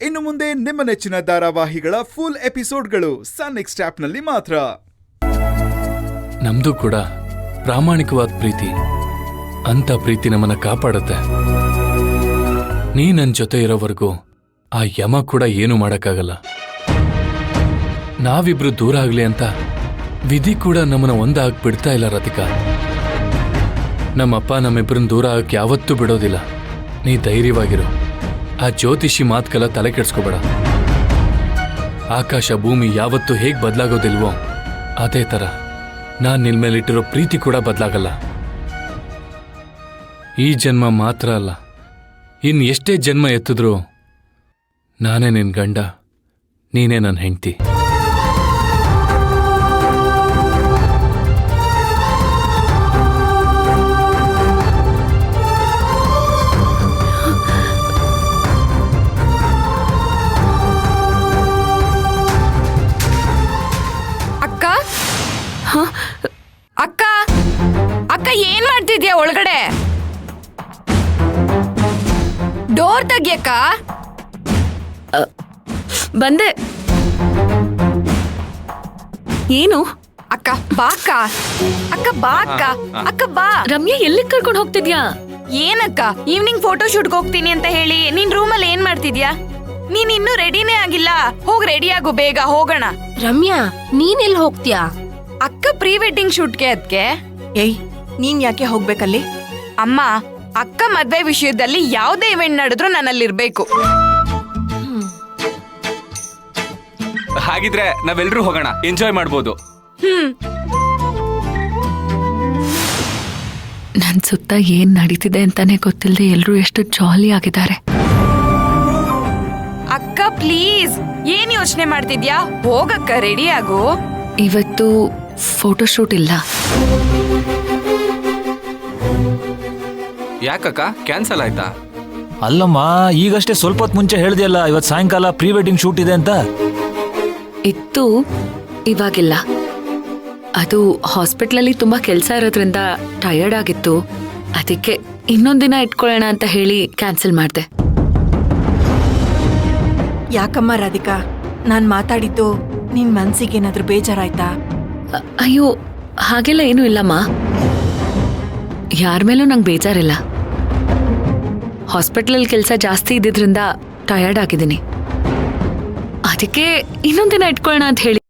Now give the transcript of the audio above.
ಇನ್ನು ಮುಂದೆ ನಿಮ್ಮ ನೆಚ್ಚಿನ ಧಾರಾವಾಹಿಗಳ ಫುಲ್ ಎಪಿಸೋಡ್ಗಳು ಸನ್ ನೆಕ್ಸ್ಟ್ ಆಪ್ನಲ್ಲಿ ಮಾತ್ರ. ನಮ್ದು ಕೂಡ ಪ್ರಾಮಾಣಿಕವಾದ ಪ್ರೀತಿ. ಅಂತ ಪ್ರೀತಿ ನಮ್ಮನ್ನ ಕಾಪಾಡುತ್ತೆ. ನೀ ನನ್ ಜೊತೆ ಇರೋವರೆಗೂ ಆ ಯಮ ಕೂಡ ಏನು ಮಾಡಕ್ಕಾಗಲ್ಲ. ನಾವಿಬ್ರು ದೂರ ಆಗ್ಲಿ ಅಂತ ವಿಧಿ ಕೂಡ ನಮ್ಮನ್ನ ಒಂದಾಗ್ ಬಿಡ್ತಾ ಇಲ್ಲ ರತಿಕಾ. ನಮ್ಮಪ್ಪ ನಮ್ಮಿಬ್ರನ್ನ ದೂರ ಆಗಕ್ಕೆ ಯಾವತ್ತೂ ಬಿಡೋದಿಲ್ಲ. ನೀ ಧೈರ್ಯವಾಗಿರು. ಆ ಜ್ಯೋತಿಷಿ ಮಾತ್ಕೆಲ್ಲ ತಲೆ ಕೆಡ್ಸ್ಕೋಬೇಡ. ಆಕಾಶ ಭೂಮಿ ಯಾವತ್ತೂ ಹೇಗ್ ಬದಲಾಗೋದಿಲ್ವೋ ಅದೇ ತರ ನಾನ್ ನಿನ್ ಮೇಲಿಟ್ಟಿರೋ ಪ್ರೀತಿ ಕೂಡ ಬದಲಾಗಲ್ಲ. ಈ ಜನ್ಮ ಮಾತ್ರ ಅಲ್ಲ, ಇನ್ ಎಷ್ಟೇ ಜನ್ಮ ಎತ್ತಿದ್ರು ನಾನೇ ನಿನ್ ಗಂಡ, ನೀನೇ ನನ್ನ ಹೆಂಡ್ತಿ. ಅಕ್ಕ ಅಕ್ಕ ಅಕ್ಕ ಏನ್ ಮಾಡ್ತಿದ್ಯಾ ಒಳಗಡೆ? ಡೋರ್ ತೆಗಿಯಕ್ಕ. ಬಂದೆ. ಏನು ಅಕ್ಕ ಬಾ ಅಕ್ಕ. ಅಕ್ಕ ಬಾ ಅಕ್ಕ. ಅಕ್ಕ ಬಾ. ರಮ್ಯಾ ಎಲ್ಲಿಗೆ ಕರ್ಕೊಂಡು ಹೋಗ್ತಿದ್ಯಾ? ಏನಕ್ಕ ಈವ್ನಿಂಗ್ ಫೋಟೋ ಶೂಟ್ಗೆ ಹೋಗ್ತೀನಿ ಅಂತ ಹೇಳಿ ನಿನ್ ರೂಮಲ್ಲಿ ಏನ್ ಮಾಡ್ತಿದ್ಯಾ? ನೀನ್ ಇನ್ನೂ ರೆಡಿನೇ ಆಗಿಲ್ಲ. ಹೋಗ್ ರೆಡಿ ಆಗು, ಬೇಗ ಹೋಗೋಣ. ರಮ್ಯಾ, ನೀನ್ ಎಲ್ಲಿ ಹೋಗ್ತೀಯಾ? ಅಕ್ಕ ಪ್ರೀ ವೆಡ್ಡಿಂಗ್ ಶೂಟ್ಗೆ ಅದ್ಕೆ. ಏಯ್, ನೀನ್ ಯಾಕೆ ಹೋಗ್ಬೇಕಲ್ಲಿ? ಅಮ್ಮ, ಅಕ್ಕ ಮದ್ವೆ ವಿಷಯದಲ್ಲಿ ಯಾವ್ದೇ ಇವೆಂಟ್ ನಡೆದ್ರು ನನ್ನಲ್ಲಿರ್ಬೇಕು. ಹಾಗಿದ್ರೆ ನಾವೆಲ್ಲರೂ ಹೋಗೋಣ, ಎಂಜಾಯ್ ಮಾಡ್ಬೋದು. ನನ್ ಸುತ್ತ ಏನ್ ನಡೀತಿದೆ ಅಂತಾನೆ ಗೊತ್ತಿಲ್ಲದೆ ಎಲ್ರು ಎಷ್ಟು ಜಾಲಿ ಆಗಿದ್ದಾರೆ. ಅಕ್ಕ ಪ್ಲೀಸ್, ಏನ್ ಯೋಚನೆ ಮಾಡ್ತಿದ್ಯಾ? ಹೋಗಕ್ಕ, ರೆಡಿ ಆಗು. ಇವತ್ತು ಫೋಟೋ ಶೂಟ್ ಇಲ್ಲ. ಯಾಕಕ್ಕ, ಕ್ಯಾನ್ಸಲ್ ಆಯ್ತಾ? ಅಲ್ಲಮ್ಮ, ಈಗಷ್ಟೇ ಸ್ವಲ್ಪ ಹೊತ್ತು ಮುಂಚೆ ಹೇಳ್ದಿಯಲ್ಲ ಇವತ್ತು ಸಾಯಂಕಾಲ ಪ್ರೀ ವೆಡ್ಡಿಂಗ್ ಶೂಟ್ ಇದೆ ಅಂತ. ಇತ್ತು, ಇವಾಗಿಲ್ಲ. ಅದು ಹಾಸ್ಪಿಟ್ಲಲ್ಲಿ ತುಂಬಾ ಕೆಲಸ ಇರೋದ್ರಿಂದ ಟಯರ್ಡ್ ಆಗಿತ್ತು. ಅದಕ್ಕೆ ಇನ್ನೊಂದಿನ ಇಟ್ಕೊಳ್ಳೋಣ ಅಂತ ಹೇಳಿ ಕ್ಯಾನ್ಸಲ್ ಮಾಡಿದೆ. ಯಾಕಮ್ಮ ರಾಧಿಕಾ, ನಾನ್ ಮಾತಾಡಿದ್ದು ನಿನ್ ಮನ್ಸಿಗೇನಾದ್ರೂ ಬೇಜಾರಾಯ್ತಾ? ಅಯ್ಯೋ, ಹಾಗೆಲ್ಲ ಏನೂ ಇಲ್ಲಮ್ಮ. ಯಾರ ಮೇಲೂ ನಂಗೆ ಬೇಜಾರಿಲ್ಲ. ಹಾಸ್ಪಿಟ್ಲಲ್ಲಿ ಕೆಲಸ ಜಾಸ್ತಿ ಇದ್ದಿದ್ರಿಂದ ಟಯರ್ಡ್ ಆಗಿದ್ದೀನಿ. ಅದಕ್ಕೆ ಇನ್ನೊಂದಿನ ಇಟ್ಕೊಳ್ಳೋಣ ಅಂತ ಹೇಳಿ